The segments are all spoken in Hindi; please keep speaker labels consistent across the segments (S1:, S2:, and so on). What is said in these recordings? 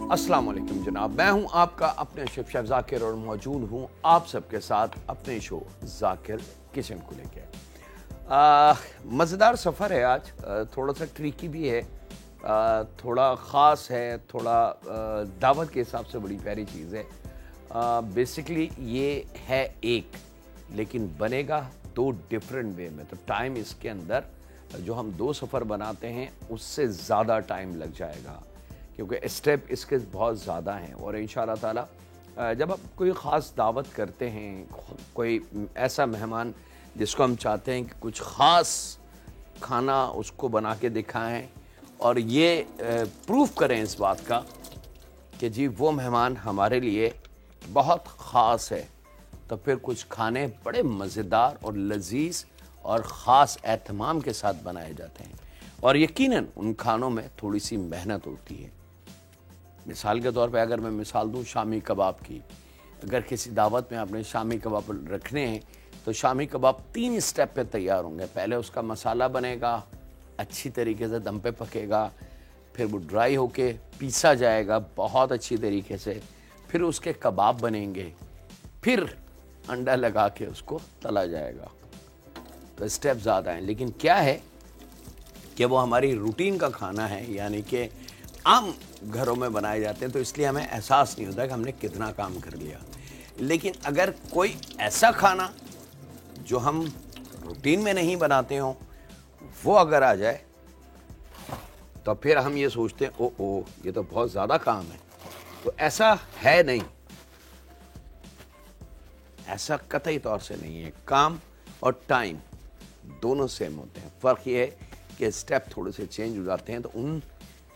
S1: अस्सलाम वालेकुम जनाब, मैं हूं आपका अपने शेफ जाकिर और मौजूद हूं आप सबके साथ अपने शो जाकिर किचन को लेके। मज़ेदार सफ़र है आज, थोड़ा सा ट्रिकी भी है, थोड़ा ख़ास है, थोड़ा दावत के हिसाब से बड़ी प्यारी चीज़ है। बेसिकली ये है एक, लेकिन बनेगा दो डिफरेंट वे में। तो टाइम इसके अंदर जो हम दो सफ़र बनाते हैं उससे ज़्यादा टाइम लग जाएगा, क्योंकि स्टेप इसके बहुत ज़्यादा हैं। और इंशाअल्लाह ताला जब आप कोई ख़ास दावत करते हैं, कोई ऐसा मेहमान जिसको हम चाहते हैं कि कुछ ख़ास खाना उसको बना के दिखाएं और ये प्रूफ करें इस बात का कि जी वो मेहमान हमारे लिए बहुत ख़ास है, तो फिर कुछ खाने बड़े मज़ेदार और लजीज और ख़ास एहतमाम के साथ बनाए जाते हैं। और यकीनन उन खानों में थोड़ी सी मेहनत होती है। मिसाल के तौर पे अगर मैं मिसाल दूं शामी कबाब की, अगर किसी दावत में आपने शामी कबाब रखने हैं तो शामी कबाब 3 स्टेप पे तैयार होंगे। पहले उसका मसाला बनेगा, अच्छी तरीके से दम पे पकेगा, फिर वो ड्राई होके पीसा जाएगा बहुत अच्छी तरीके से, फिर उसके कबाब बनेंगे, फिर अंडा लगा के उसको तला जाएगा। तो स्टेप ज़्यादा हैं, लेकिन क्या है कि वो हमारी रूटीन का खाना है, यानी कि आम घरों में बनाए जाते हैं, तो इसलिए हमें एहसास नहीं होता कि हमने कितना काम कर लिया। लेकिन अगर कोई ऐसा खाना जो हम रूटीन में नहीं बनाते हों वो अगर आ जाए तो फिर हम ये सोचते हैं ओ ये तो बहुत ज़्यादा काम है। तो ऐसा है नहीं, ऐसा कतई तौर से नहीं है। काम और टाइम दोनों सेम होते हैं, फ़र्क ये है कि स्टेप थोड़े से चेंज हो जाते हैं। तो उन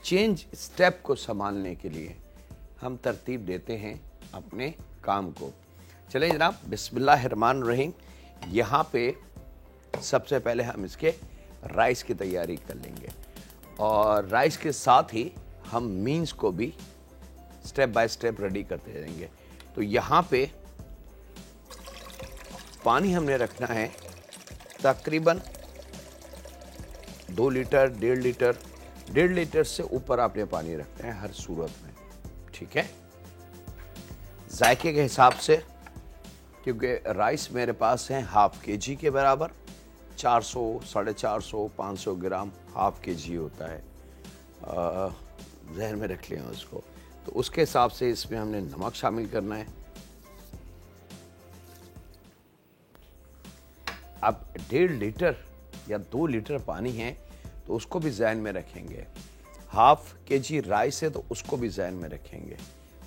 S1: चेंज स्टेप को संभालने के लिए हम तरतीब देते हैं अपने काम को। चलें जनाब, बिस्मिल्लाहिर्रहमानिर्रहीम। यहाँ पे सबसे पहले हम इसके राइस की तैयारी कर लेंगे और राइस के साथ ही हम मीन्स को भी स्टेप बाय स्टेप रेडी करते रहेंगे। तो यहाँ पे पानी हमने रखना है तकरीबन 2 लीटर, 1.5 लीटर से ऊपर आपने पानी रखना है हर सूरत में, ठीक है। जायके के हिसाब से, क्योंकि राइस मेरे पास है हाफ केजी के बराबर, 400, 450, 500 ग्राम हाफ केजी होता है, जहन में रख लिया उसको। तो उसके हिसाब से इसमें हमने नमक शामिल करना है। अब 1.5 लीटर या 2 लीटर पानी है तो उसको भी जहन में रखेंगे। हाफ केजी राइस है तो उसको भी जहन में रखेंगे,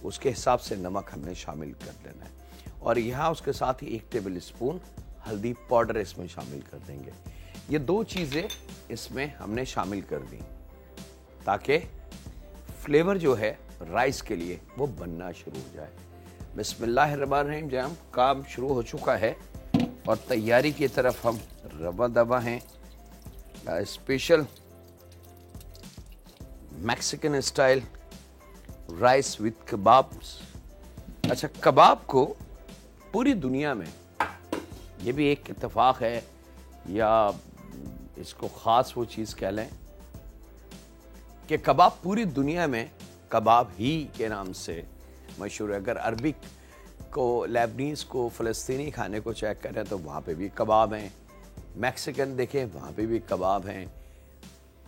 S1: उसके हिसाब से नमक हमने शामिल कर देना है। और यहाँ उसके साथ ही 1 टेबल स्पून हल्दी पाउडर इसमें शामिल कर देंगे। ये 2 चीज़ें इसमें हमने शामिल कर दी ताकि फ्लेवर जो है राइस के लिए वो बनना शुरू हो जाए। बिस्मिल्लाहिर्रहमानिर्रहीम। जब काम शुरू हो चुका है और तैयारी की तरफ हम रवा दवा हैं। Special Mexican style rice with kebabs. अच्छा, कबाब को पूरी दुनिया में, ये भी एक इत्तेफाक है या इसको ख़ास वो चीज़ कह लें कि कबाब पूरी दुनिया में कबाब ही के नाम से मशहूर है। अगर अरबिक को, लेबनीज़ को, फ़लस्तीनी खाने को चेक करें तो वहाँ पे भी कबाब हैं। मैक्सिकन देखें, वहाँ पे भी कबाब हैं।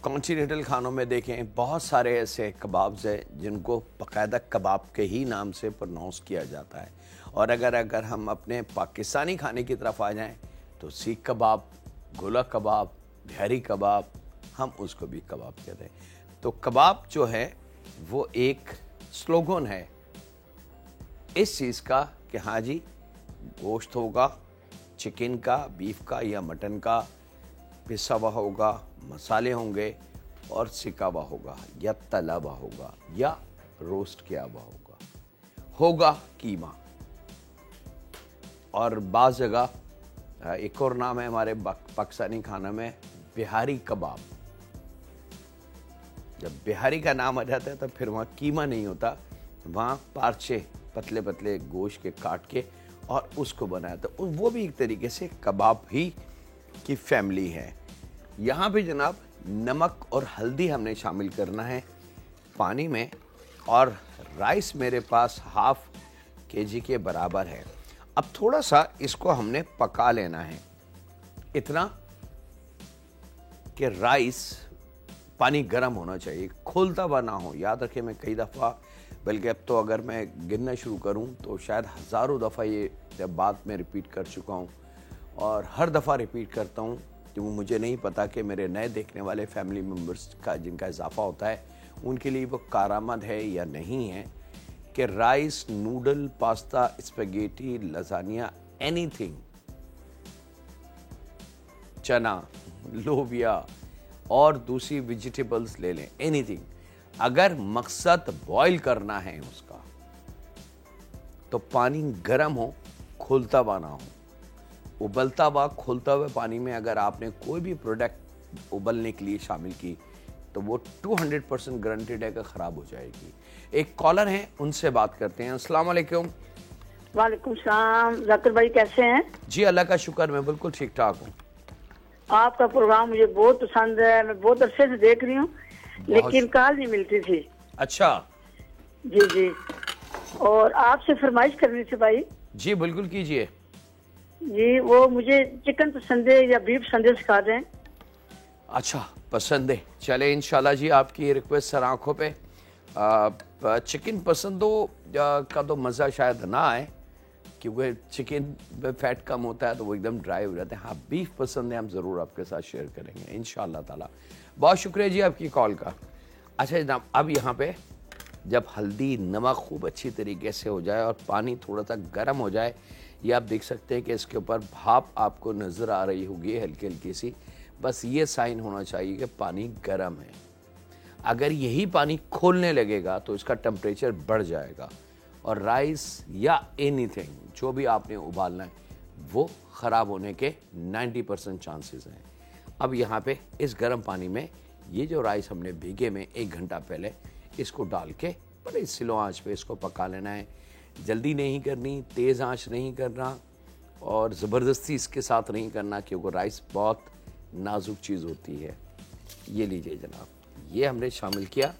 S1: कॉन्टिनेंटल खानों में देखें, बहुत सारे ऐसे कबाब्स हैं जिनको बाकायदा कबाब के ही नाम से प्रोनाउंस किया जाता है। और अगर हम अपने पाकिस्तानी खाने की तरफ आ जाएं तो सीख कबाब, गोला कबाब, बिहारी कबाब, हम उसको भी कबाब कहते हैं। तो कबाब जो है वो एक स्लोगन है इस चीज़ का कि हाँ जी, गोश्त होगा चिकन का, बीफ का या मटन का, पिसा हुआ होगा, मसाले होंगे और सिका हुआ होगा या तला हुआ होगा या रोस्ट किया हुआ होगा कीमा। और बाज़ जगह एक और नाम है हमारे पाकिस्तानी खाना में, बिहारी कबाब। जब बिहारी का नाम आ जाता है तो फिर वहाँ कीमा नहीं होता, वहाँ पारचे पतले पतले गोश्त के काट के और उसको बनाया। तो वो भी एक तरीके से कबाब ही की फैमिली है। यहाँ पे जनाब नमक और हल्दी हमने शामिल करना है पानी में और राइस मेरे पास हाफ केजी के बराबर है। अब थोड़ा सा इसको हमने पका लेना है, इतना कि राइस पानी गर्म होना चाहिए, खोलता हुआ ना हो। याद रखें, मैं कई दफ़ा, बल्कि अब तो अगर मैं गिनना शुरू करूं तो शायद हज़ारों दफ़ा ये बात मैं रिपीट कर चुका हूं, और हर दफ़ा रिपीट करता हूं क्योंकि मुझे नहीं पता कि मेरे नए देखने वाले फैमिली मेम्बर्स का जिनका इजाफा होता है उनके लिए वो कारआमद है या नहीं है कि rice, noodle, pasta, spaghetti, lasagne, anything, चना, लोबिया और दूसरी वेजिटेबल्स ले लें, एनीथिंग, अगर मकसद बॉईल करना है उसका, तो पानी गर्म हो, खोलता हुआ ना हो। उबलता हुआ, खोलता हुए पानी में अगर आपने कोई भी प्रोडक्ट उबलने के लिए शामिल की तो वो 200% गारंटेड है कि खराब हो जाएगी। एक कॉलर है, उनसे बात करते हैं। अस्सलाम वालेकुम।
S2: वालेकुम सलाम। जाकिर भाई कैसे हैं?
S1: जी अल्लाह का शुक्र, मैं बिल्कुल ठीक ठाक हूँ।
S2: आपका प्रोग्राम मुझे बहुत पसंद है, मैं बहुत अरसे से देख रही हूँ, लेकिन कॉल नहीं मिलती थी।
S1: अच्छा
S2: जी जी, और आपसे फरमाइश करनी थी भाई।
S1: जी बिल्कुल कीजिए।
S2: जी, वो मुझे चिकन पसंद है या बीफ पसंद है, सिखा दें।
S1: अच्छा, पसंद है, चले इंशाल्लाह जी आपकी रिक्वेस्ट सर आंखों पे। चिकन पसंद हो का तो मज़ा शायद ना आए क्योंकि चिकन में फैट कम होता है तो वो एकदम ड्राई हो जाते हैं। हाँ, बीफ पसंद है, हम ज़रूर आपके साथ शेयर करेंगे इंशाल्लाह ताला। बहुत शुक्रिया जी आपकी कॉल का। अच्छा जनाब, अब यहाँ पे जब हल्दी नमक खूब अच्छी तरीके से हो जाए और पानी थोड़ा सा गर्म हो जाए, ये आप देख सकते हैं कि इसके ऊपर भाप आपको नज़र आ रही होगी हल्की हल्की सी, बस ये साइन होना चाहिए कि पानी गर्म है। अगर यही पानी खोलने लगेगा तो इसका टेम्परेचर बढ़ जाएगा और राइस या एनीथिंग जो भी आपने उबालना है वो ख़राब होने के 90% चांसेस हैं। अब यहाँ पे इस गर्म पानी में ये जो राइस हमने भीगे में 1 घंटा पहले, इसको डाल के बड़े स्लो आंच पे इसको पका लेना है। जल्दी नहीं करनी, तेज़ आंच नहीं करना और ज़बरदस्ती इसके साथ नहीं करना क्योंकि राइस बहुत नाजुक चीज़ होती है। ये लीजिए जनाब, ये हमने शामिल किया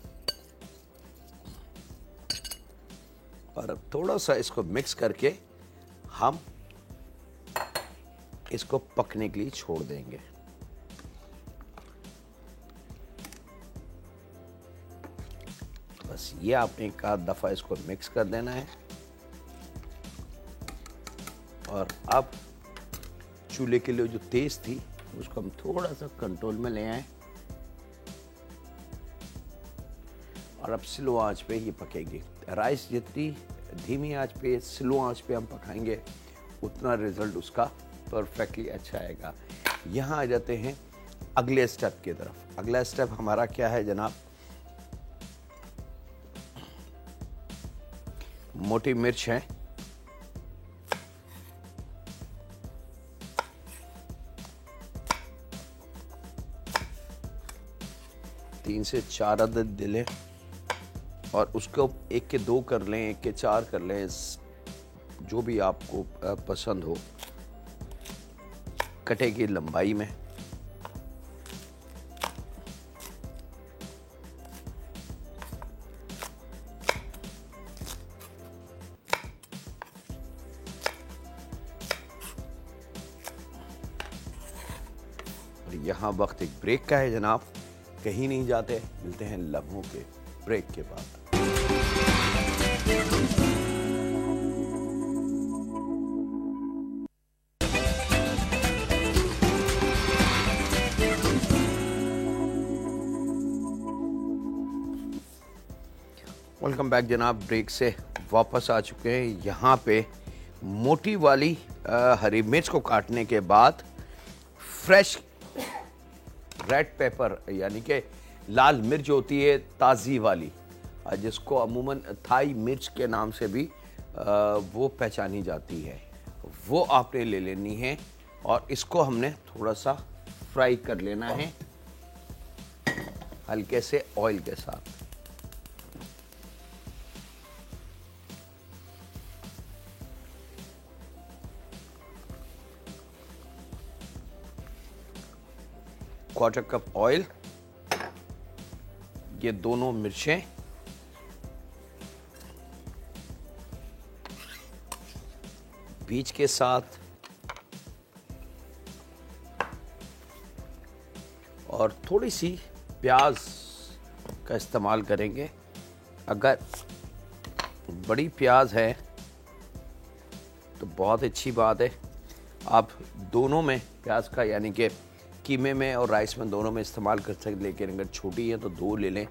S1: और अब थोड़ा सा इसको मिक्स करके हम इसको पकने के लिए छोड़ देंगे। बस ये आपने एक आध दफ़ा इसको मिक्स कर देना है और अब चूल्हे के लिए जो तेज़ थी उसको हम थोड़ा सा कंट्रोल में ले आए और अब स्लो आंच पे ये पकेगी। राइस जितनी धीमी आंच पे, स्लो आंच पे हम पकाएंगे उतना रिजल्ट उसका परफेक्टली अच्छा आएगा। यहाँ आ जाते हैं अगले स्टेप की तरफ। अगला स्टेप हमारा क्या है जनाब? मोटी मिर्च है, तीन से चार अदद ले लें और उसको 1 के 2 कर लें, 1 के 4 कर लें, जो भी आपको पसंद हो कटे की लंबाई में। और यहाँ वक्त एक ब्रेक का है जनाब, कहीं नहीं जाते, मिलते हैं लम्हों के ब्रेक के बाद। वेलकम बैक जनाब, ब्रेक से वापस आ चुके हैं। यहाँ पे मोटी वाली हरी मिर्च को काटने के बाद फ्रेश रेड पेपर यानी कि लाल मिर्च होती है ताज़ी वाली, जिसको अमूमन थाई मिर्च के नाम से भी वो पहचानी जाती है, वो आपने ले लेनी है और इसको हमने थोड़ा सा फ्राई कर लेना है हल्के से ऑयल के साथ। क्वार्टर कप ऑयल, ये दोनों मिर्चें बीज के साथ और थोड़ी सी प्याज का इस्तेमाल करेंगे। अगर बड़ी प्याज है तो बहुत अच्छी बात है। आप दोनों में प्याज का, यानी कि कीमे में और राइस में दोनों में इस्तेमाल कर सकते, लेकिन अगर छोटी है तो 2 ले लें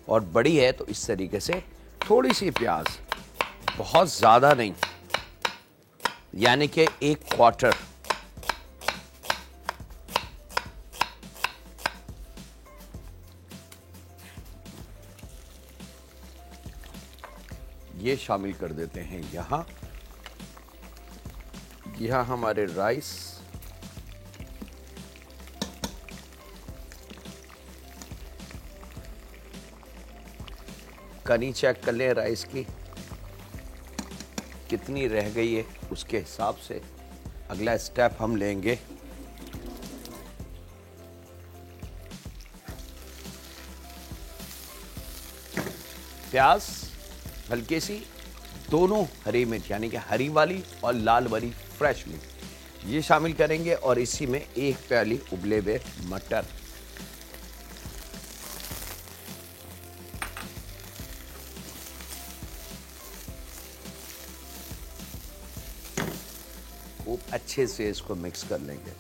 S1: और बड़ी है तो इस तरीके से थोड़ी सी प्याज, बहुत ज़्यादा नहीं, यानी कि 1/4। ये शामिल कर देते हैं यहाँ। यहाँ हमारे राइस कनी चेक कर लें राइस की कितनी रह गई है, उसके हिसाब से अगला स्टेप हम लेंगे। प्याज हल्के सी, दोनों हरी मिर्च यानी कि हरी वाली और लाल वाली फ्रेश मिर्च ये शामिल करेंगे और इसी में 1 प्याली उबले हुए मटर। खूब अच्छे से इसको मिक्स कर लेंगे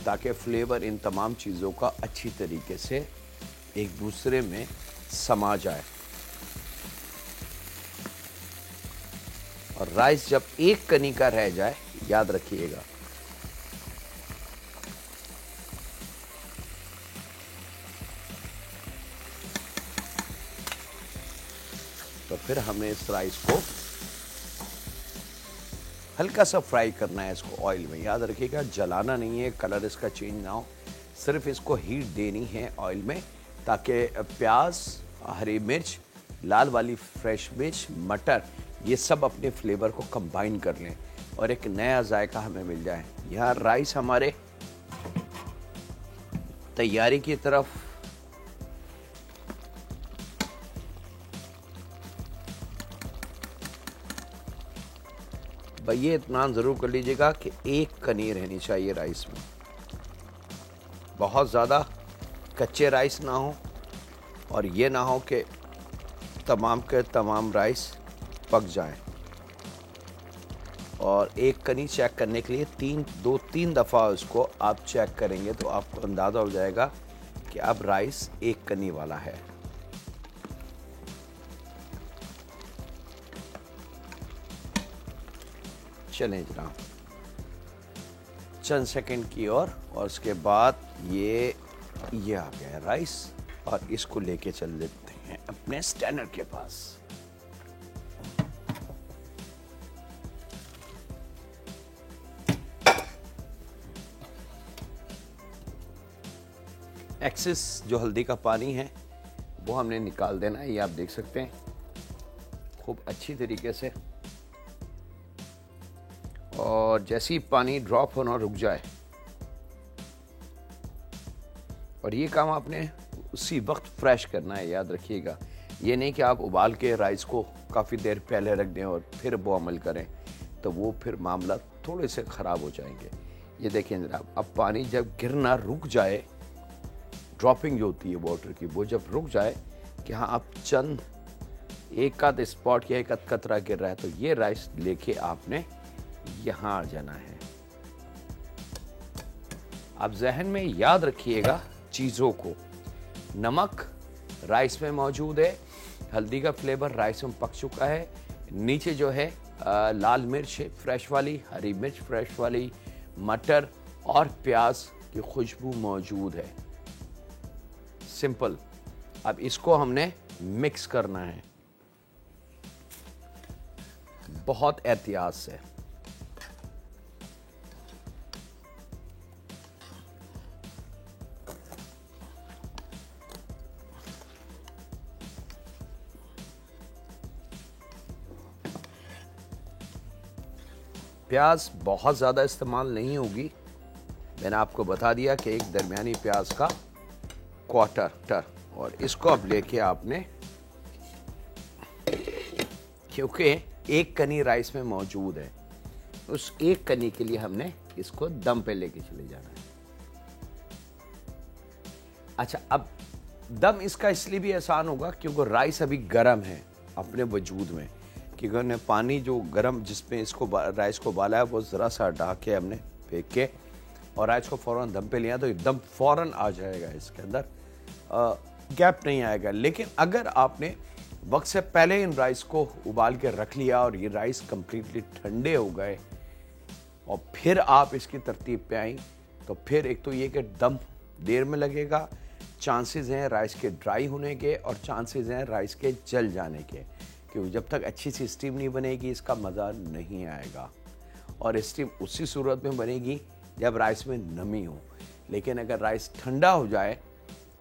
S1: ताकि फ्लेवर इन तमाम चीज़ों का अच्छी तरीके से एक दूसरे में समा जाए। और राइस जब 1 कनी का रह जाए, याद रखिएगा, तो फिर हमें इस राइस को हल्का सा फ्राई करना है इसको ऑयल में। याद रखिएगा जलाना नहीं है, कलर इसका चेंज ना हो, सिर्फ इसको हीट देनी है ऑयल में ताकि प्याज, हरी मिर्च, लाल वाली फ्रेश मिर्च, मटर ये सब अपने फ्लेवर को कंबाइन कर लें और एक नया जायका हमें मिल जाए। यहाँ राइस हमारे तैयारी की तरफ भाई ये इत्मीनान ज़रूर कर लीजिएगा कि 1 कनी रहनी चाहिए राइस में, बहुत ज़्यादा कच्चे राइस ना हो और ये ना हो कि तमाम के तमाम राइस पक जाएं। और 1 कनी चेक करने के लिए 2-3 दफ़ा उसको आप चेक करेंगे तो आपको अंदाज़ा हो जाएगा कि अब राइस 1 कनी वाला है। चलें जनाब, चंद सेकंड की और उसके बाद ये आ गया है राइस और इसको लेके चल देते हैं अपने स्टैंडर के पास। एक्सेस जो हल्दी का पानी है वो हमने निकाल देना है, ये आप देख सकते हैं खूब अच्छी तरीके से। और जैसे ही पानी ड्रॉप होना रुक जाए, और ये काम आपने उसी वक्त फ्रेश करना है, याद रखिएगा। ये नहीं कि आप उबाल के राइस को काफ़ी देर पहले रख दें और फिर वो अमल करें, तो वो फिर मामला थोड़े से ख़राब हो जाएंगे। ये देखें जनाब, अब पानी जब गिरना रुक जाए, ड्रॉपिंग जो होती है वाटर की, वो जब रुक जाए कि हाँ आप चंद एक आध स्पॉट या एक आध कतरा गिर रहा है, तो ये राइस लेके आपने यहाँ आ जाना है। आप जहन में याद रखिएगा चीज़ों को, नमक राइस में मौजूद है, हल्दी का फ्लेवर राइस में पक चुका है, नीचे जो है लाल मिर्च फ्रेश वाली, हरी मिर्च फ्रेश वाली, मटर और प्याज की खुशबू मौजूद है। सिंपल। अब इसको हमने मिक्स करना है बहुत एहतियात से। प्याज बहुत ज़्यादा इस्तेमाल नहीं होगी, मैंने आपको बता दिया कि एक दरमियानी प्याज का 1/4, और इसको अब लेके आपने, क्योंकि 1 कनी राइस में मौजूद है, उस एक कनी के लिए हमने इसको दम पे लेके चले जाना है। अच्छा, अब दम इसका इसलिए भी आसान होगा क्योंकि राइस अभी गर्म है अपने वजूद में, क्योंकि हमने पानी जो गर्म जिसमें इसको राइस को उबाला है वो ज़रा सा हटा के हमने फेंक के और राइस को फ़ौरन दम पे लिया, तो एकदम फ़ौरन आ जाएगा, इसके अंदर गैप नहीं आएगा। लेकिन अगर आपने वक्त से पहले इन राइस को उबाल के रख लिया और ये राइस कंप्लीटली ठंडे हो गए और फिर आप इसकी तरतीब पे आई, तो फिर एक तो ये कि दम देर में लगेगा, चांसेस हैं राइस के ड्राई होने के और चांसेस हैं राइस के जल जाने के, क्योंकि जब तक अच्छी सी स्टीम नहीं बनेगी इसका मज़ा नहीं आएगा। और स्टीम उसी सूरत में बनेगी जब राइस में नमी हो। लेकिन अगर राइस ठंडा हो जाए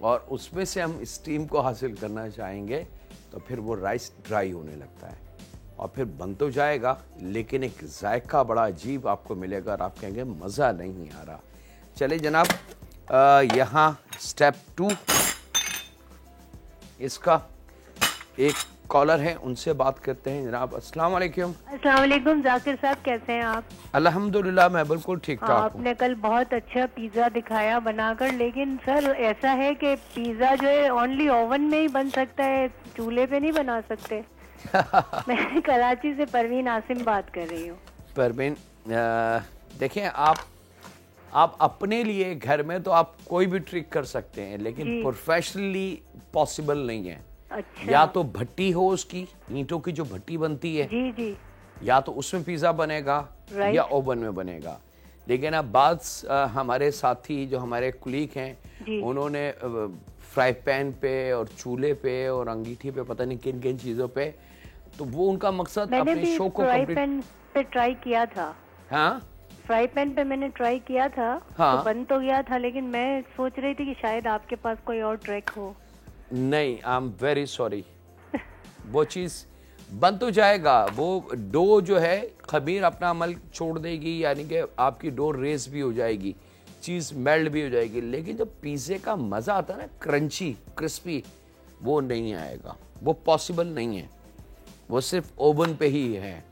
S1: और उसमें से हम स्टीम को हासिल करना चाहेंगे तो फिर वो राइस ड्राई होने लगता है और फिर बन तो जाएगा लेकिन एक जायका बड़ा अजीब आपको मिलेगा और आप कहेंगे मज़ा नहीं आ रहा। चले जनाब, यहाँ स्टेप 2, इसका एक कॉलर है, उनसे बात करते हैं। जनाब अस्सलाम वालेकुम।
S3: अस्सलाम वालेकुम, जाकिर साहब कैसे हैं आप?
S1: अल्हम्दुलिल्लाह मैं बिल्कुल ठीक ठाक हूँ।
S3: आपने कल बहुत अच्छा पिज्जा दिखाया बनाकर, लेकिन सर ऐसा है कि पिज्जा जो है ओनली ओवन में ही बन सकता है, चूल्हे पे नहीं बना सकते। मैं कराची से परवीन आसिम बात कर रही हूँ।
S1: परवीन, देखिए आप अपने लिए घर में तो आप कोई भी ट्रिक कर सकते हैं, लेकिन प्रोफेशनली पॉसिबल नहीं है।
S3: अच्छा।
S1: या तो भट्टी हो, उसकी ईंटों की जो भट्टी बनती है,
S3: जी जी,
S1: या तो उसमें पिज्जा बनेगा या ओवन में बनेगा। लेकिन अब बाद हमारे साथी जो हमारे कुलीग हैं उन्होंने फ्राई पैन पे और चूल्हे पे और अंगीठी पे पता नहीं किन किन चीजों पे, तो वो उनका मकसद अपने शो को
S3: फ्राई पैन पे ट्राई किया था।
S1: हाँ,
S3: फ्राई पैन पे मैंने ट्राई किया था।
S1: हाँ।
S3: तो बन तो गया था, लेकिन मैं सोच रही थी कि शायद आपके पास कोई और ट्रिक हो।
S1: नहीं, आई एम वेरी सॉरी, वो चीज़ बन तो जाएगा, वो डो जो है खमीर अपना अमल छोड़ देगी, यानी कि आपकी डो रेस भी हो जाएगी, चीज़ मेल्ट भी हो जाएगी, लेकिन जो पिज़्ज़े का मज़ा आता है ना, क्रंची क्रिस्पी, वो नहीं आएगा, वो पॉसिबल नहीं है, वो सिर्फ ओवन पे ही है।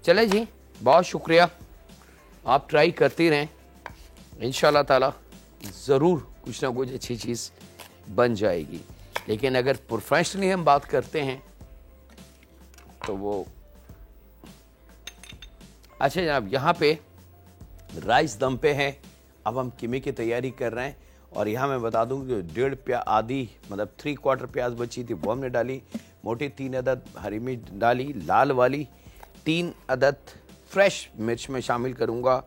S1: चले जी, बहुत शुक्रिया, आप ट्राई करती रहें, इंशाल्लाह ताला ज़रूर कुछ ना कुछ अच्छी चीज़ बन जाएगी। लेकिन अगर प्रोफेशनली हम बात करते हैं तो वो अच्छा जनाब, यहाँ पे राइस दम पे है, अब हम कीमे की तैयारी कर रहे हैं। और यहाँ मैं बता दूं कि 1.5 आधी मतलब 3/4 प्याज बची थी वो हमने डाली, मोटी 3 अदद हरी मिर्च डाली, लाल वाली 3 अदद फ्रेश मिर्च में शामिल करूँगा,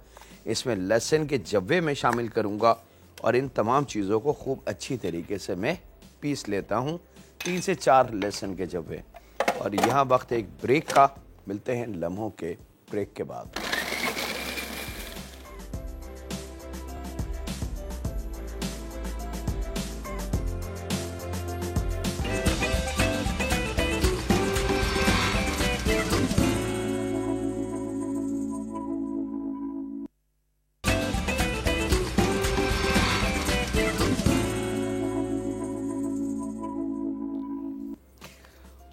S1: इसमें लहसुन के जव्वे में शामिल करूँगा और इन तमाम चीज़ों को खूब अच्छी तरीके से मैं पीस लेता हूँ, 3 से 4 लहसुन के जव्वे। और यहाँ वक्त एक ब्रेक का, मिलते हैं लम्हों के ब्रेक के बाद।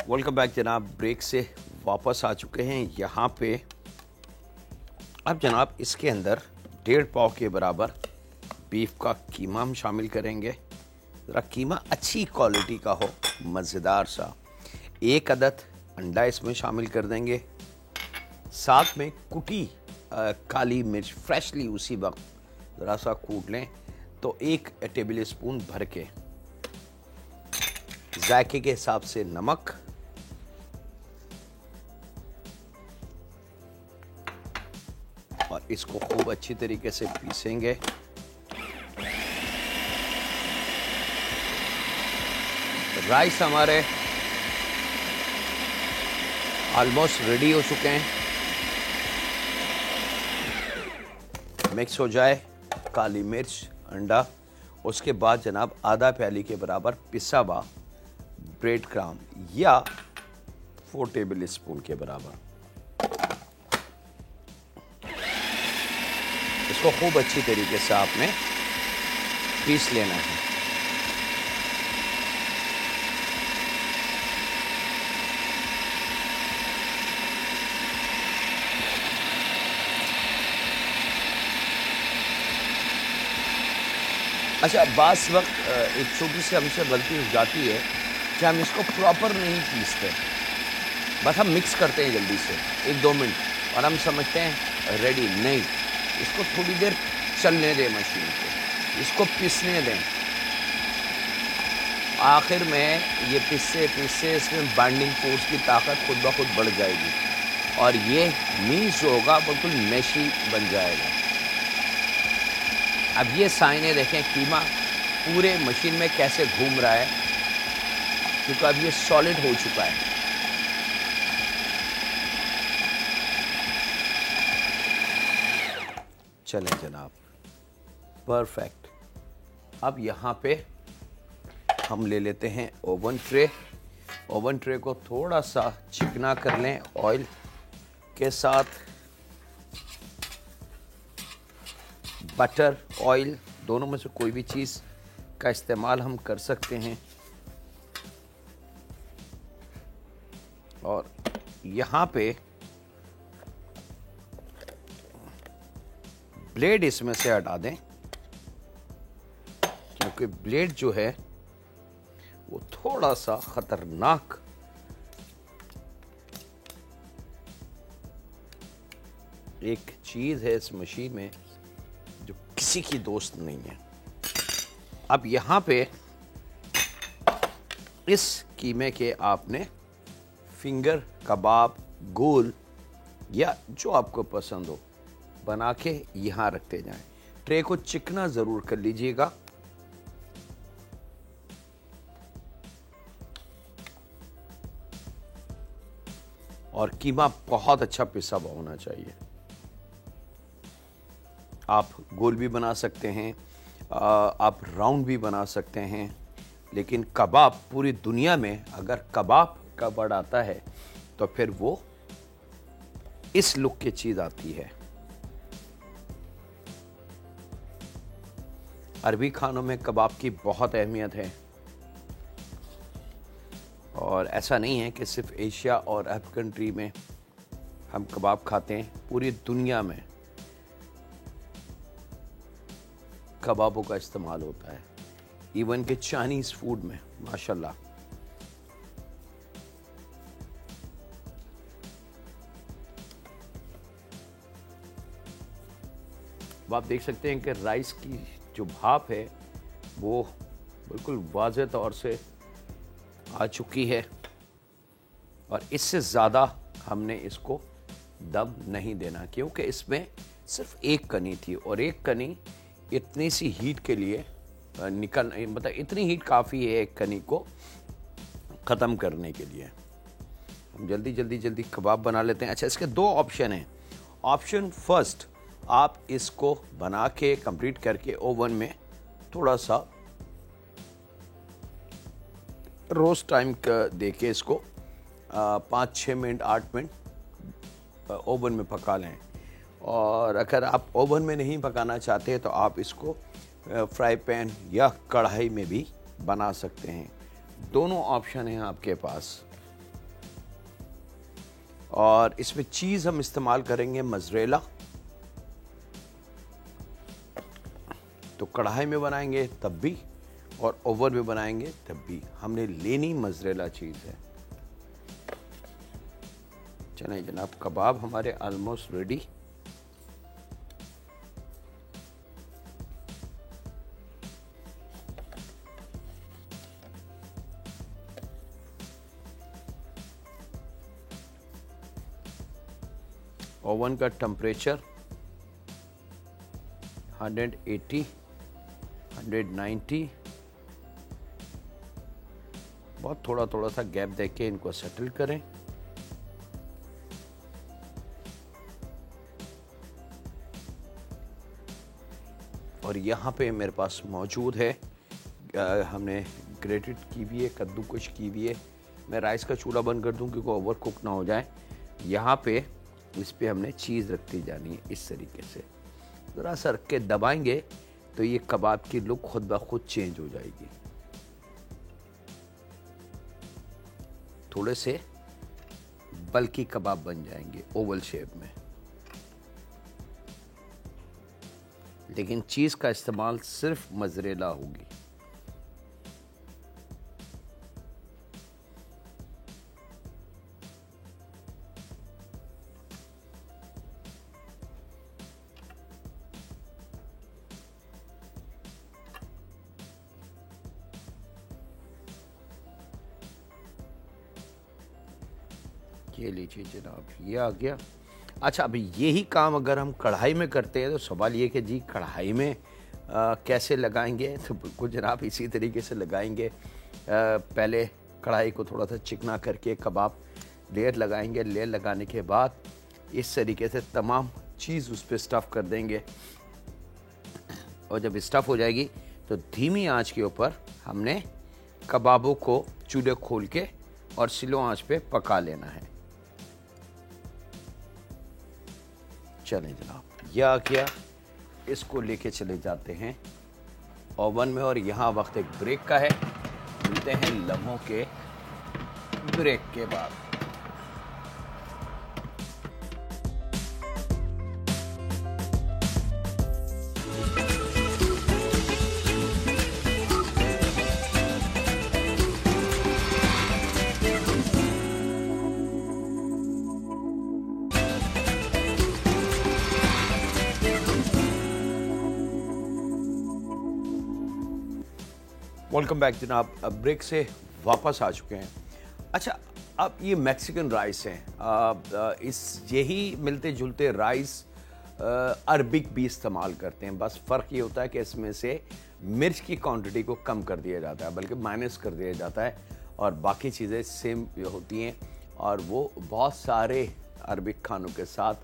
S1: वेलकम बैक जनाब, ब्रेक से वापस आ चुके हैं। यहाँ पे अब जनाब इसके अंदर 1.5 पाव के बराबर बीफ का कीमा हम शामिल करेंगे। ज़रा कीमा अच्छी क्वालिटी का हो, मज़ेदार सा। 1 अदद अंडा इसमें शामिल कर देंगे, साथ में कुटी काली मिर्च फ्रेशली उसी वक्त ज़रा सा कूट लें, तो 1 टेबल स्पून भर के, जायके के हिसाब से नमक, और इसको खूब अच्छी तरीके से पीसेंगे। राइस हमारे ऑलमोस्ट रेडी हो चुके हैं। मिक्स हो जाए काली मिर्च, अंडा, उसके बाद जनाब आधा प्याली के बराबर पिसा हुआ ब्रेड क्रम्ब या 4 टेबल स्पून के बराबर, इसको खूब अच्छी तरीके से आपने पीस लेना है। अच्छा, बास वक्त एक छोटी सी हमसे गलती हो जाती है कि हम इसको प्रॉपर नहीं पीसते, बस हम मिक्स करते हैं जल्दी से 1-2 मिनट और हम समझते हैं रेडी। नहीं, इसको थोड़ी देर चलने दें मशीन को, इसको पीसने दें। आखिर में ये पीसते पीसते इसमें बाइंडिंग फोर्स की ताकत खुद ब खुद बढ़ जाएगी और ये मीट जो होगा बिल्कुल मैशी बन जाएगा। अब ये साइने देखें, कीमा पूरे मशीन में कैसे घूम रहा है, क्योंकि अब ये सॉलिड हो चुका है। चलें जनाब, परफेक्ट। अब यहाँ पे हम ले लेते हैं ओवन ट्रे। ओवन ट्रे को थोड़ा सा चिकना कर लें ऑयल के साथ। बटर, ऑयल, दोनों में से कोई भी चीज़ का इस्तेमाल हम कर सकते हैं। और यहाँ पे ब्लेड इसमें से हटा दें, क्योंकि ब्लेड जो है वो थोड़ा सा खतरनाक एक चीज़ है इस मशीन में जो किसी की दोस्त नहीं है। अब यहाँ पे इस कीमे के आपने फिंगर कबाब, गोल या जो आपको पसंद हो बना के यहाँ रखते जाएं। ट्रे को चिकना ज़रूर कर लीजिएगा। और कीमा बहुत अच्छा पिसा हुआ होना चाहिए। आप गोल भी बना सकते हैं, आप राउंड भी बना सकते हैं, लेकिन कबाब पूरी दुनिया में अगर कबाब का वर्ड आता है तो फिर वो इस लुक की चीज़ आती है। अरबी खानों में कबाब की बहुत अहमियत है और ऐसा नहीं है कि सिर्फ एशिया और अरब कंट्री में हम कबाब खाते हैं, पूरी दुनिया में कबाबों का इस्तेमाल होता है, इवन के चाइनीज़ फूड में माशाल्लाह। अब आप देख सकते हैं कि राइस की जो भाप है वो बिल्कुल वाज़ेह तौर से आ चुकी है और इससे ज़्यादा हमने इसको दम नहीं देना, क्योंकि इसमें सिर्फ एक कनी थी और एक कनी इतनी सी हीट के लिए मतलब इतनी हीट काफ़ी है एक कनी को ख़त्म करने के लिए। हम जल्दी कबाब बना लेते हैं। अच्छा, इसके 2 ऑप्शन हैं। ऑप्शन फर्स्ट, आप इसको बना के कंप्लीट करके ओवन में थोड़ा सा रोस्ट टाइम दे के इसको 5-6 मिनट 8 मिनट ओवन में पका लें। और अगर आप ओवन में नहीं पकाना चाहते तो आप इसको फ्राई पैन या कढ़ाई में भी बना सकते हैं। दोनों ऑप्शन हैं आपके पास। और इसमें चीज़ हम इस्तेमाल करेंगे मोज़रेला। तो कढ़ाई में बनाएंगे तब भी और ओवन में बनाएंगे तब भी हमने लेनी मोज़रेला चीज़ है। चलें जनाब, कबाब हमारे ऑलमोस्ट रेडी। ओवन का टेम्परेचर 180, 190, बहुत थोड़ा सा गैप देके इनको सेटल करें। और यहाँ पे मेरे पास मौजूद है, हमने ग्रेटेड की भी है, कद्दूकश की भी है। मैं राइस का चूल्हा बंद कर दूँ क्योंकि ओवर कुक ना हो जाए। यहाँ पे इस पे हमने चीज़ रखती जानी है इस तरीके से, ज़रा सा रख के दबाएंगे तो ये कबाब की लुक खुद ब खुद चेंज हो जाएगी। थोड़े से बल्कि कबाब बन जाएंगे ओवल शेप में। लेकिन चीज़ का इस्तेमाल सिर्फ मोज़रेला होगी। ये लीजिए जनाब, ये आ गया। अच्छा, अभी यही काम अगर हम कढ़ाई में करते हैं तो सवाल ये कि जी कढ़ाई में कैसे लगाएंगे? तो बिल्कुल जनाब इसी तरीके से लगाएंगे। पहले कढ़ाई को थोड़ा सा चिकना करके कबाब लेयर लगाएंगे। लेयर लगाने के बाद इस तरीके से तमाम चीज़ उस पर स्टफ़ कर देंगे और जब स्टफ़ हो जाएगी तो धीमी आंच के ऊपर हमने कबाबों को चूल्हे खोल के और स्लो आंच पे पका लेना है। चलें जनाब, यह आ गया। इसको लेके चले जाते हैं ओवन में और यहाँ वक्त एक ब्रेक का है। मिलते हैं लम्हों के ब्रेक के बाद। वेलकम बैक जनाब, अब ब्रेक से वापस आ चुके हैं। अच्छा, अब ये मैक्सिकन राइस हैं। इस यही मिलते जुलते राइस अरबिक भी इस्तेमाल करते हैं। बस फ़र्क ये होता है कि इसमें से मिर्च की क्वांटिटी को कम कर दिया जाता है, बल्कि माइनस कर दिया जाता है, और बाकी चीज़ें सेम होती हैं और वो बहुत सारे अरबिक खानों के साथ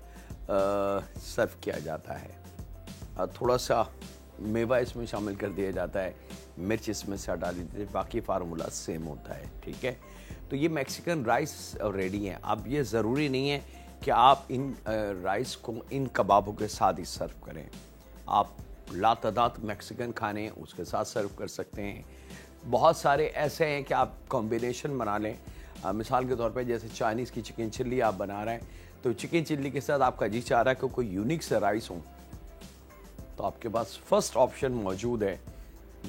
S1: सर्व किया जाता है। थोड़ा सा मेवा इसमें शामिल कर दिया जाता है, मिर्च इसमें से हटा दी, बाकी फार्मूला सेम होता है। ठीक है, तो ये मैक्सिकन राइस रेडी है। अब ये ज़रूरी नहीं है कि आप इन राइस को इन कबाबों के साथ ही सर्व करें। आप लातादाद मैक्सिकन खाने उसके साथ सर्व कर सकते हैं। बहुत सारे ऐसे हैं कि आप कॉम्बिनेशन बना लें। मिसाल के तौर पे जैसे चाइनीज़ की चिकन चिल्ली आप बना रहे हैं, तो चिकन चिल्ली के साथ आपका जी चाह रहा है कि कोई यूनिक सा राइस हो, तो आपके पास फर्स्ट ऑप्शन मौजूद है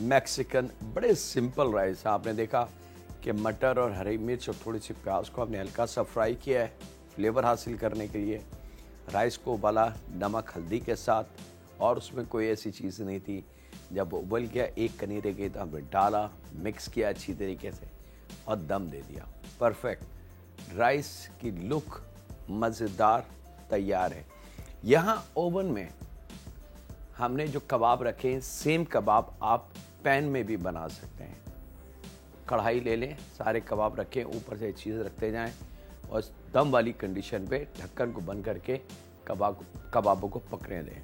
S1: मैक्सिकन। बड़े सिंपल राइस। आपने देखा कि मटर और हरी मिर्च और थोड़ी सी प्याज को आपने हल्का सा फ्राई किया है फ्लेवर हासिल करने के लिए। राइस को उबाला नमक हल्दी के साथ, और उसमें कोई ऐसी चीज़ नहीं थी। जब उबल गया एक कनीरे के तो हमने डाला, मिक्स किया अच्छी तरीके से और दम दे दिया। परफेक्ट राइस की लुक मज़ेदार तैयार है। यहाँ ओवन में हमने जो कबाब रखे हैं, सेम कबाब आप पैन में भी बना सकते हैं। कढ़ाई ले लें, सारे कबाब रखें, ऊपर से चीज़ रखते जाएं और दम वाली कंडीशन पे ढक्कन को बंद करके कबाबों को पकने दें।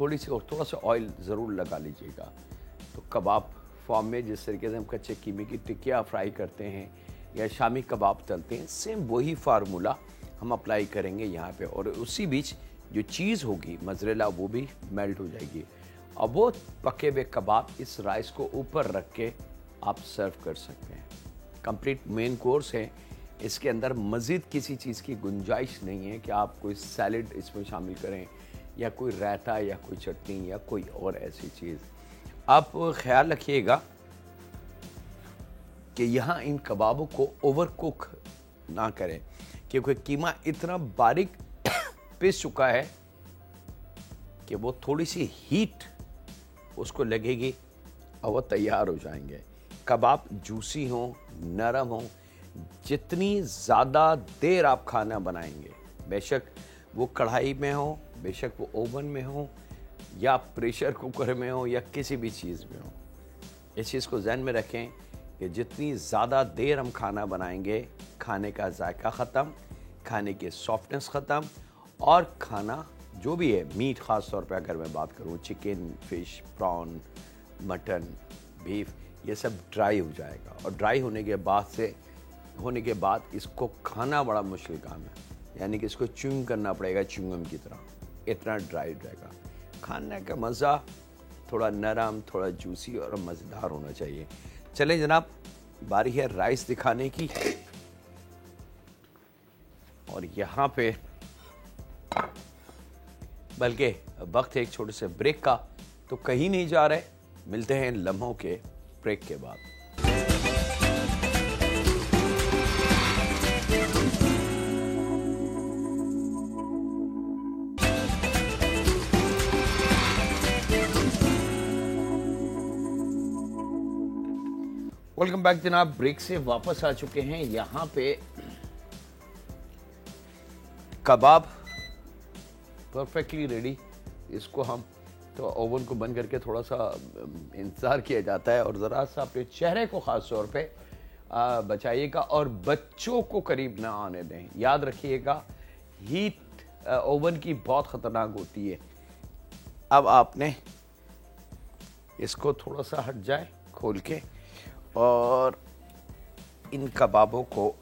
S1: थोड़ा सा ऑयल ज़रूर लगा लीजिएगा। तो कबाब फॉर्म में जिस तरीके से हम कच्चे कीमे की टिक्कियाँ फ्राई करते हैं या शामी कबाब तलते हैं, सेम वही फार्मूला हम अप्लाई करेंगे यहाँ पे। और उसी बीच जो चीज़ होगी मोज़रेला वो भी मेल्ट हो जाएगी। अब वो पके हुए कबाब इस राइस को ऊपर रख के आप सर्व कर सकते हैं। कंप्लीट मेन कोर्स है। इसके अंदर मज़ीद किसी चीज़ की गुंजाइश नहीं है कि आप कोई सैलड इसमें शामिल करें या कोई रायता या कोई चटनी या कोई और ऐसी चीज़। आप ख्याल रखिएगा कि यहाँ इन कबाबों को ओवर कुक ना करें, क्योंकि कीमा इतना बारीक पिस चुका है कि वो थोड़ी सी हीट उसको लगेगी और वो तैयार हो जाएंगे। कबाब जूसी हों, नरम हों, जितनी ज़्यादा देर आप खाना बनाएंगे, बेशक वो कढ़ाई में हो, बेशक वो ओवन में हो या प्रेशर कुकर में हो या किसी भी चीज़ में हो, इस चीज़ को ज़हन में रखें कि जितनी ज़्यादा देर हम खाना बनाएंगे, खाने का जायका ख़त्म, खाने की सॉफ्टनेस ख़त्म, और खाना जो भी है, मीट ख़ास तौर पे अगर मैं बात करूँ, chicken, fish, prawn, mutton, beef, ये सब ड्राई हो जाएगा। और ड्राई होने के बाद इसको खाना बड़ा मुश्किल काम है, यानी कि इसको च्यूइंग करना पड़ेगा च्युइंगम की तरह, इतना ड्राई रहेगा। खाने का मज़ा थोड़ा नरम, थोड़ा जूसी और मज़ेदार होना चाहिए। चलें जनाब, बारी है राइस दिखाने की। और यहाँ पे बल्कि वक्त है एक छोटे से ब्रेक का, तो कहीं नहीं जा रहे, मिलते हैं लम्हों के ब्रेक के बाद। वेलकम बैक जनाब, ब्रेक से वापस आ चुके हैं। यहाँ पे कबाब परफेक्टली रेडी। इसको हम तो ओवन को बंद करके थोड़ा सा इंतज़ार किया जाता है, और ज़रा सा अपने चेहरे को ख़ास तौर पे बचाइएगा और बच्चों को करीब ना आने दें। याद रखिएगा, हीट ओवन की बहुत ख़तरनाक होती है। अब आपने इसको थोड़ा सा हट जाए खोल के, और इन कबाबों को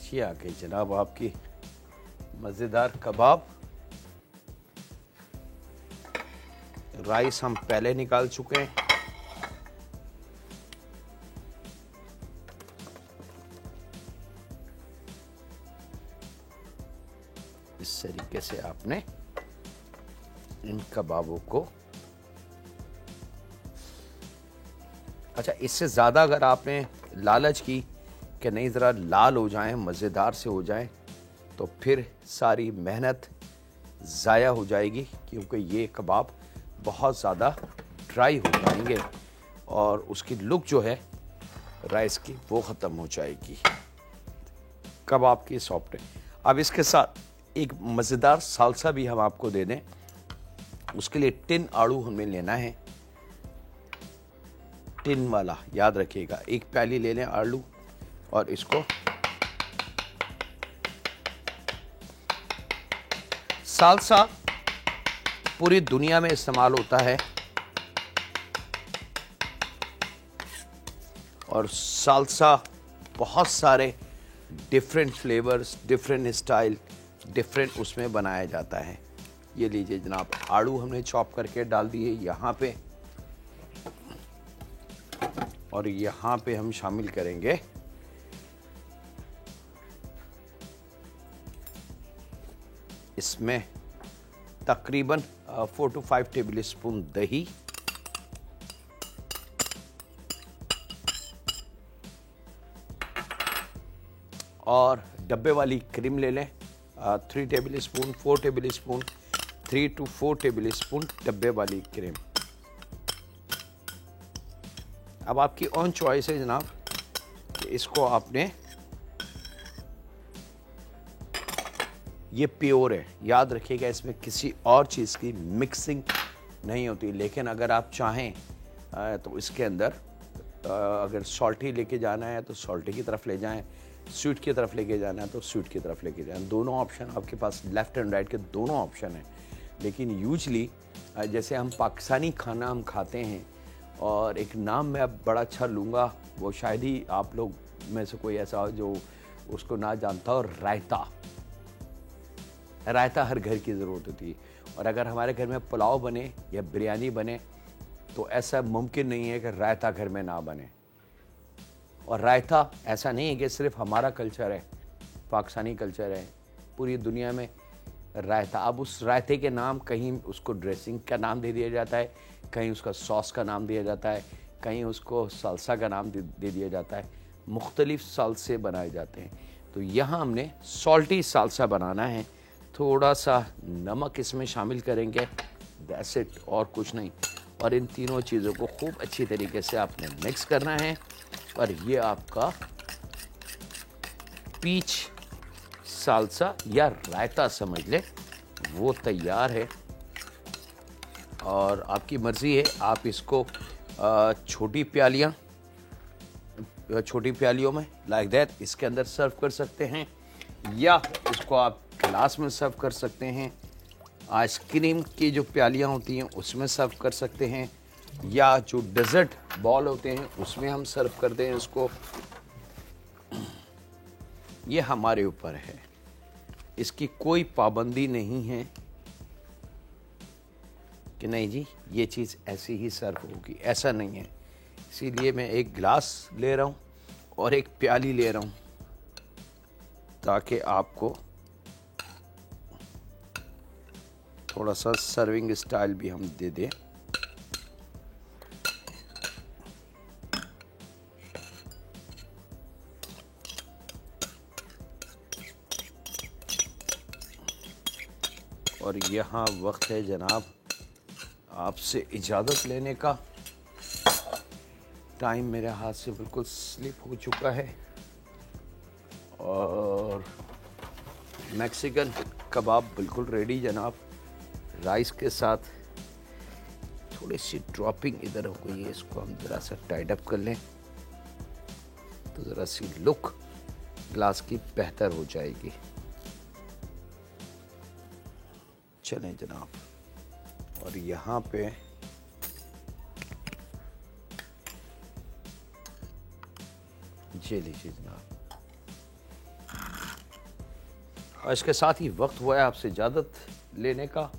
S1: ये आ गई जनाब आपकी मज़ेदार कबाब। राइस हम पहले निकाल चुके हैं। इस तरीके से आपने इन कबाबों को, अच्छा इससे ज़्यादा अगर आपने लालच की कि नहीं ज़रा लाल हो जाएं, मज़ेदार से हो जाएं, तो फिर सारी मेहनत ज़ाया हो जाएगी, क्योंकि ये कबाब बहुत ज़्यादा ड्राई हो जाएंगे और उसकी लुक जो है राइस की वो ख़त्म हो जाएगी। कबाब की सॉफ्ट है। अब इसके साथ एक मज़ेदार सालसा भी हम आपको दे दें। उसके लिए टिन आड़ू हमें लेना है, टिन वाला, याद रखिएगा। एक प्याली ले लें आलू, और इसको सालसा पूरी दुनिया में इस्तेमाल होता है, और सालसा बहुत सारे different flavours, different style, different उसमें बनाया जाता है। ये लीजिए जनाब, आड़ू हमने चॉप करके डाल दिए यहाँ पे, और यहाँ पे हम शामिल करेंगे इसमें तकरीबन 4 to 5 टेबल स्पून दही, और डब्बे वाली क्रीम ले लें 3 table spoon, 4 table spoon, 3 to 4 table spoon डब्बे वाली क्रीम। अब आपकी ऑन चॉइस है जनाब कि इसको आपने, ये प्योर है, याद रखिएगा, इसमें किसी और चीज़ की मिक्सिंग नहीं होती। लेकिन अगर आप चाहें तो इसके अंदर अगर सॉल्टी लेके जाना है तो सॉल्टी की तरफ ले जाएं, स्वीट की तरफ लेके जाना है तो स्वीट की तरफ लेके जाएं। दोनों ऑप्शन आपके पास, लेफ़्ट एंड राइट के दोनों ऑप्शन हैं। लेकिन यूजली जैसे हम पाकिस्तानी खाना हम खाते हैं, और एक नाम मैं अब बड़ा अच्छा लूँगा, वो शायद ही आप लोग में से कोई ऐसा हो जो उसको ना जानता हो, रायता। रायता हर घर की ज़रूरत होती है, और अगर हमारे घर में पुलाव बने या बिरयानी बने तो ऐसा मुमकिन नहीं है कि रायता घर में ना बने। और रायता ऐसा नहीं है कि सिर्फ हमारा कल्चर है, पाकिस्तानी कल्चर है, पूरी दुनिया में रायता। अब उस रायते के नाम, कहीं उसको ड्रेसिंग का नाम दे दिया जाता है, कहीं उसका सॉस का नाम दिया जाता है, कहीं उसको सालसा का नाम दे दिया जाता है। मुख्तलिफ सालसे बनाए जाते हैं। तो यहाँ हमने सॉल्टी सालसा बनाना है। थोड़ा सा नमक इसमें शामिल करेंगे, दैट्स इट, और कुछ नहीं। और इन तीनों चीज़ों को खूब अच्छी तरीके से आपने मिक्स करना है, और ये आपका पीच सालसा या रायता समझ ले, वो तैयार है। और आपकी मर्ज़ी है, आप इसको छोटी प्यालियों में लाइक दैट इसके अंदर सर्व कर सकते हैं, या इसको आप गिलास में सर्व कर सकते हैं। आइसक्रीम की जो प्यालियाँ होती हैं उसमें सर्व कर सकते हैं, या जो डेजर्ट बॉल होते हैं उसमें हम सर्व करते हैं उसको। ये हमारे ऊपर है, इसकी कोई पाबंदी नहीं है कि नहीं जी ये चीज़ ऐसी ही सर्व होगी, ऐसा नहीं है। इसीलिए मैं एक गिलास ले रहा हूँ और एक प्याली ले रहा हूँ, ताकि आपको थोड़ा सा सर्विंग स्टाइल भी हम दे दें। और यहाँ वक्त है जनाब आपसे इजाज़त लेने का। टाइम मेरे हाथ से बिल्कुल स्लिप हो चुका है और मैक्सिकन कबाब बिल्कुल रेडी जनाब। राइस के साथ थोड़ी सी ड्रॉपिंग इधर हो गई है, इसको हम ज़रा सा टाइड अप कर लें तो ज़रा सी लुक ग्लास की बेहतर हो जाएगी। चलें जनाब, और यहाँ पे ये लीजिए जनाब। और इसके साथ ही वक्त हुआ है आपसे इजाज़त लेने का।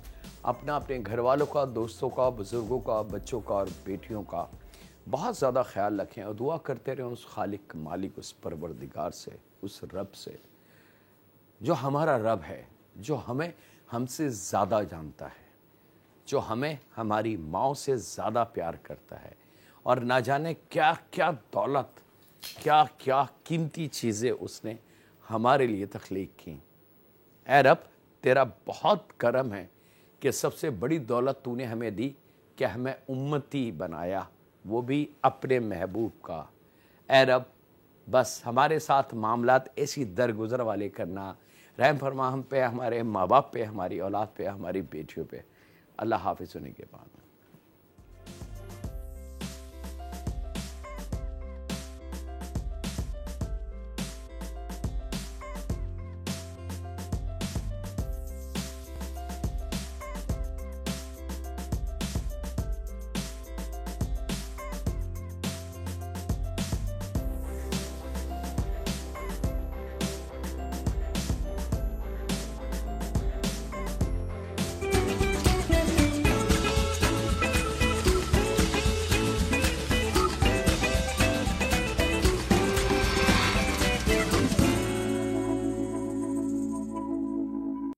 S1: अपना, अपने घर वालों का, दोस्तों का, बुज़ुर्गों का, बच्चों का और बेटियों का बहुत ज़्यादा ख्याल रखें और दुआ करते रहें उस खालिक मालिक, उस परवरदिगार से, उस रब से जो हमारा रब है, जो हमें हमसे ज़्यादा जानता है, जो हमें हमारी माँ से ज़्यादा प्यार करता है और ना जाने क्या क्या दौलत, क्या क्या कीमती चीज़ें उसने हमारे लिए तख्लीक की। ऐ रब, तेरा बहुत करम है कि सबसे बड़ी दौलत तूने हमें दी कि हमें उम्मती बनाया, वो भी अपने महबूब का। ऐ रब, बस हमारे साथ मामलात ऐसी दरगुजर वाले करना। रहम फरमा हम पे, हमारे माँ बाप पे, हमारी औलाद पे, हमारी बेटियों पे। अल्लाह हाफिज़ होने के बाद।